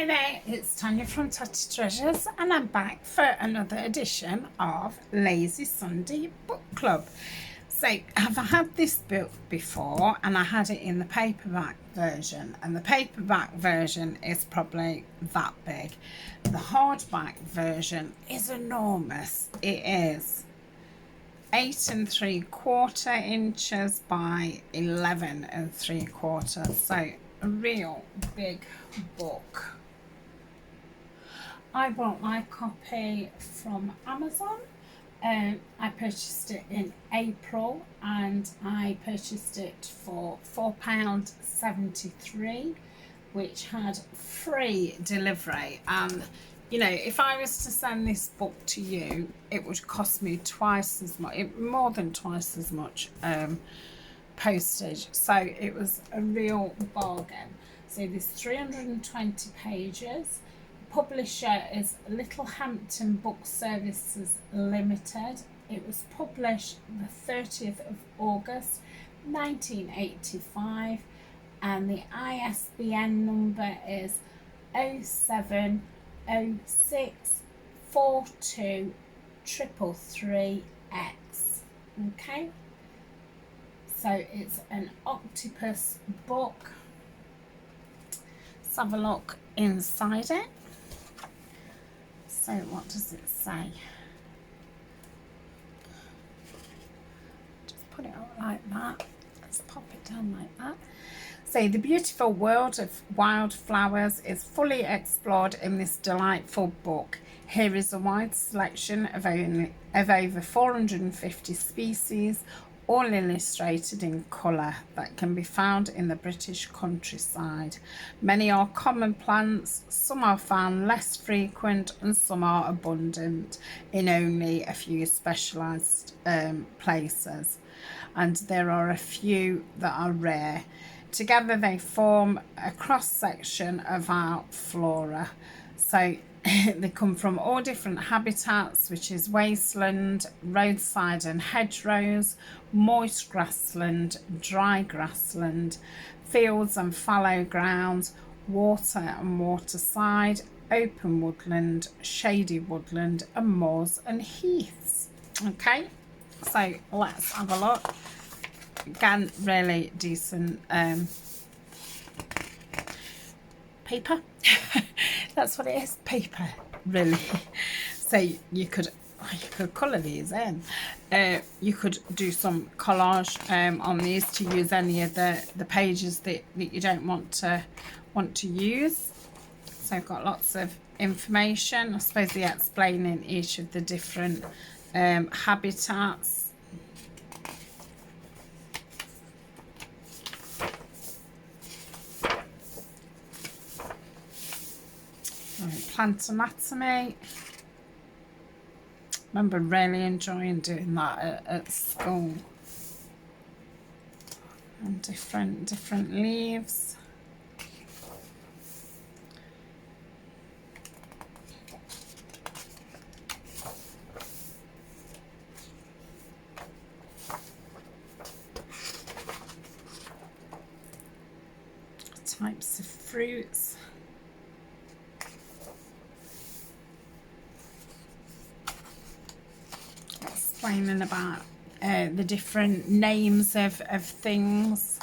Hi there, it's Tania from Tatty Treasures and I'm back for another edition of Lazy Sunday Book Club. So I've had this book before and I had it in the paperback version, and the paperback version is probably that big. The hardback version is enormous. It is 8 3/4 inches by 11 3/4, so a real big book. I bought my copy from Amazon. I purchased it in April and I purchased it for £4.73, which had free delivery. And you know, if I was to send this book to you, it would cost me twice as much, more than twice as much postage. So it was a real bargain. So there's 320 pages. Publisher is Littlehampton Book Services Limited. It was published the 30th of August 1985 and the ISBN number is 0706423333X. Okay, so it's an Octopus book. Let's have a look inside it. So what does it say? Just put it up like that. Let's pop it down like that. So the beautiful world of wildflowers is fully explored in this delightful book. Here is a wide selection of over 450 species, all illustrated in colour, that can be found in the British countryside. Many are common plants, some are found less frequent, and some are abundant in only a few specialised places. And there are a few that are rare. Together they form a cross-section of our flora. So they come from all different habitats, which is wasteland, roadside and hedgerows, moist grassland, dry grassland, fields and fallow grounds, water and waterside, open woodland, shady woodland, and moors and heaths. Okay, so let's have a look. Again, really decent paper. That's what it is, paper, really. So you could colour these in. You could do some collage on these to use any of the pages that you don't want to use. So I've got lots of information. I suppose they're explaining each of the different habitats. Plant anatomy. Remember really enjoying doing that at school. And different leaves. Types of fruits. Explaining about the different names of things,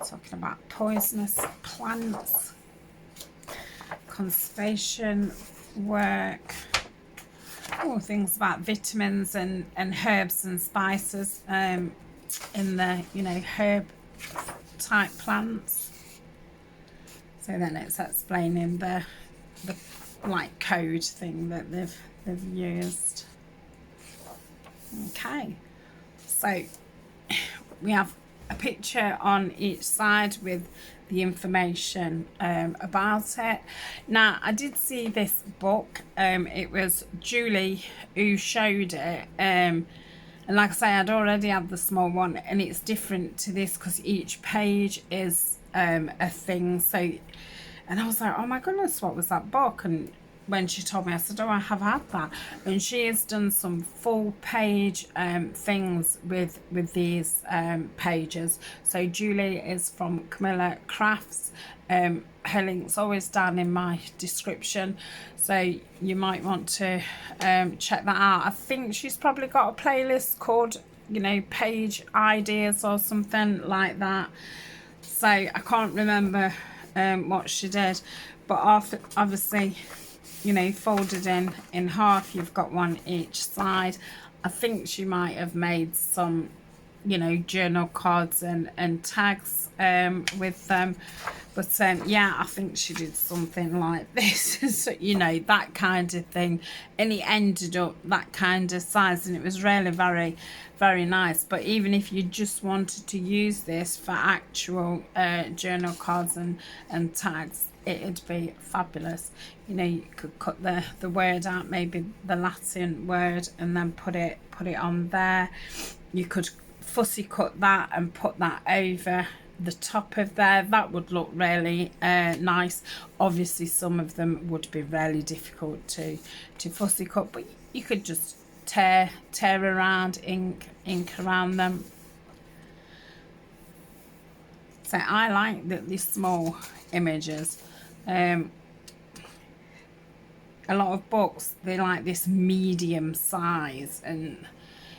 talking about poisonous plants, conservation work, things about vitamins and herbs and spices in the herb type plants. So then it's explaining the like code thing that they've used. Okay, so we have a picture on each side with the information about it. Now, I did see this book. It was Julie who showed it, and like I say, I'd already had the small one, and it's different to this because each page is a thing. So, and I was like, oh my goodness, what was that book? And when she told me, I said, oh, I have had that. And she has done some full page things with these pages. So Julie is from Camilla Crafts. Her link's always down in my description, so you might want to check that out. I think she's probably got a playlist called, you know, page ideas or something like that. So I can't remember what she did, but obviously, you know, folded in half, you've got one each side. I think she might have made some, you know, journal cards and tags with them, but yeah, I think she did something like this. So, you know, that kind of thing, and it ended up that kind of size, and it was really very, very nice. But even if you just wanted to use this for actual journal cards and tags, it'd be fabulous. You know, you could cut the word out, maybe the Latin word, and then put it on there. You could fussy cut that and put that over the top of there. That would look really nice. Obviously some of them would be really difficult to fussy cut, but you could just tear around, ink around them. So I like these small images. A lot of books, they like this medium size, and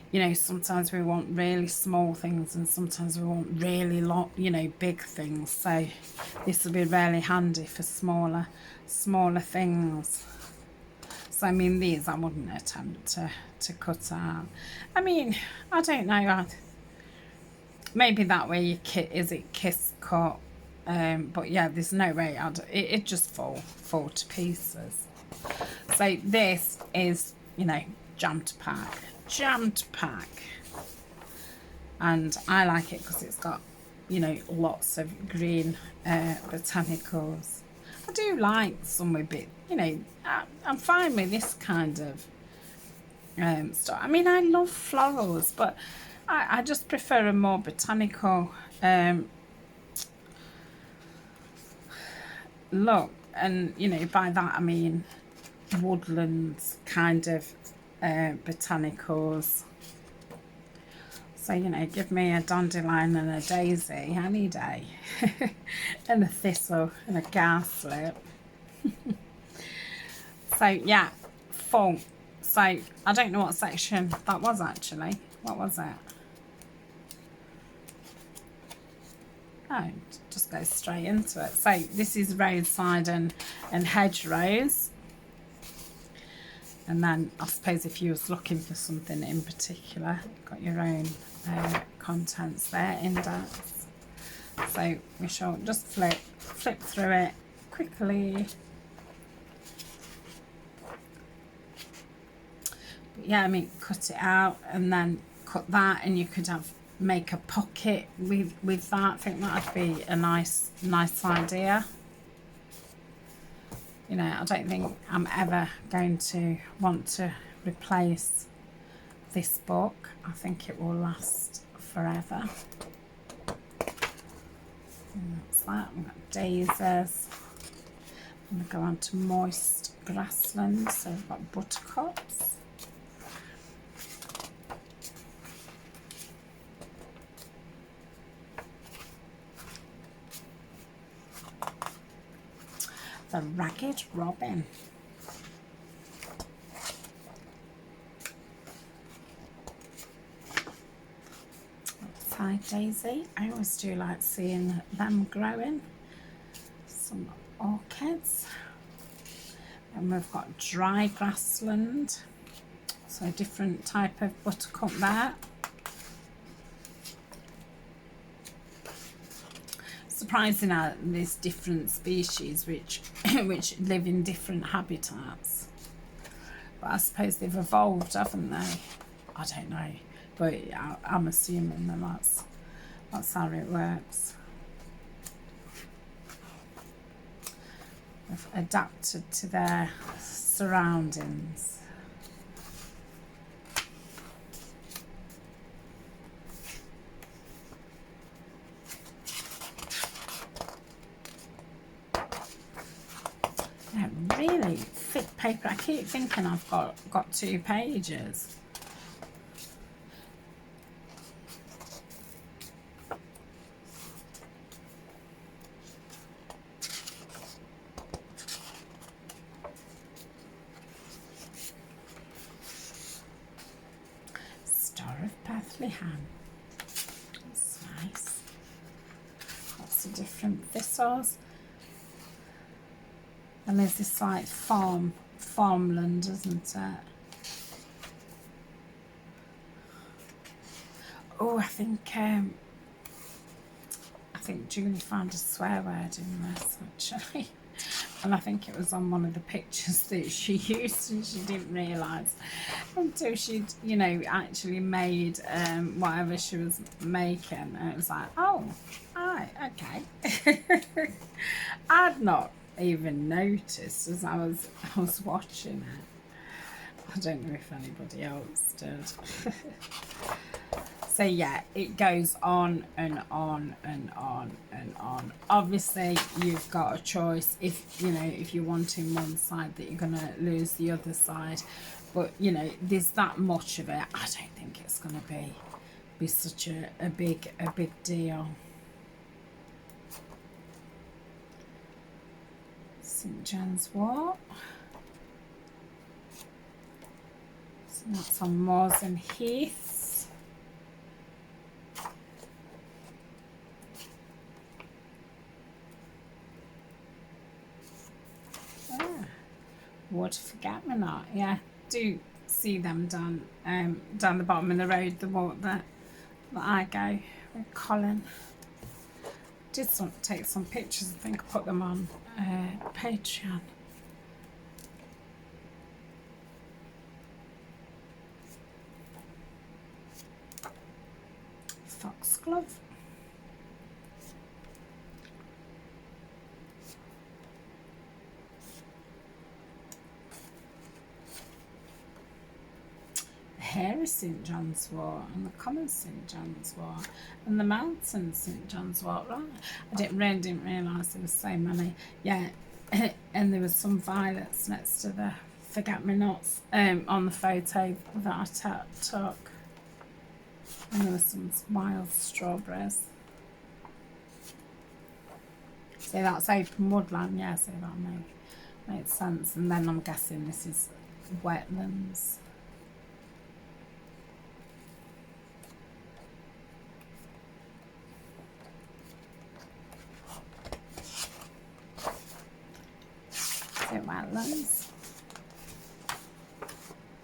you know, sometimes we want really small things and sometimes we want really long, you know, big things. So this will be really handy for smaller things. So I mean, these I wouldn't attempt to cut out. I mean, I don't know, maybe that way you kiss cut, but yeah, there's no way it just fall to pieces. So this is, you know, jammed pack, and I like it because it's got, you know, lots of green botanicals. I do like some a bit, you know, I'm fine with this kind of stuff. I mean, I love florals, but I just prefer a more botanical look. And, you know, by that I mean woodlands kind of botanicals. So, you know, give me a dandelion and a daisy any day. And a thistle and a cowslip. So yeah, full. So I don't know what section that was actually. What was it? Oh, just go straight into it. So this is roadside and hedgerows. And then I suppose if you was looking for something in particular, got your own contents there, index. So we shall just flip through it quickly. But yeah, I mean, cut it out and then cut that, and you could make a pocket with that. I think that'd be a nice idea. You know, I don't think I'm ever going to want to replace this book. I think it will last forever. And that's that. We've got daisies. I'm going to go on to moist grasslands. So we've got buttercups. The Ragged Robin. Side daisy. I always do like seeing them growing. Some orchids. And we've got dry grassland. So a different type of buttercup there. Surprising how there's different species which live in different habitats, but I suppose they've evolved, haven't they? I don't know, but I'm assuming that that's how it works. They've adapted to their surroundings. Really thick paper. I keep thinking I've got 2 pages. Star of Bethlehem. That's nice. Lots of different thistles. And there's this like farmland, isn't it? Oh, I think Julie found a swear word in this actually. And I think it was on one of the pictures that she used, and she didn't realise until she'd, you know, actually made whatever she was making. And it was like, oh, right, okay. I'd not even noticed as I was watching it. I don't know if anybody else did. So yeah, it goes on and on and on and on. Obviously, you've got a choice. If you know, if you're wanting one side, that you're gonna lose the other side. But you know, there's that much of it. I don't think it's gonna be such a big deal. St John's Wort. So that's on Moors and Heaths. Wood Forget-Me-Not, yeah, do see them down the bottom of the road, the walk that I go with Colin. Did take some pictures, I think I put them on Patreon. Foxglove. Hairy St John's Wort and the common St John's Wort and the mountain St John's Wort. Right, I didn't realise there was so many. Yeah, and there was some violets next to the Forget-Me-Nots on the photo that I took, and there was some wild strawberries. So that's open woodland, yeah, so that makes sense. And then I'm guessing this is wetlands. Wetlands.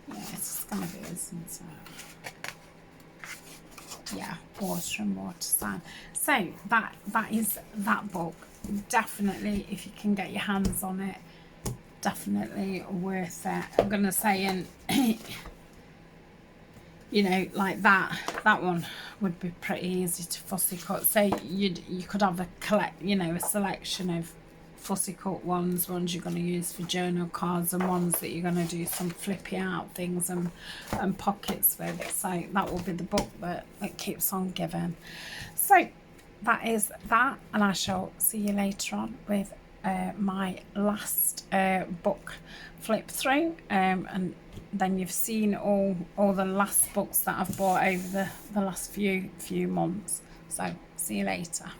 Yeah, it's going to be, isn't it? Yeah, water and water sign. So that is that book. Definitely, if you can get your hands on it, definitely worth it. I'm going to say, and you know, like that one would be pretty easy to fussy cut. So you could have a selection of fussy cut ones you're going to use for journal cards, and ones that you're going to do some flippy out things and pockets with. So that will be the book that keeps on giving. So that is that, and I shall see you later on with my last book flip through, and then you've seen all the last books that I've bought over the last few months. So see you later.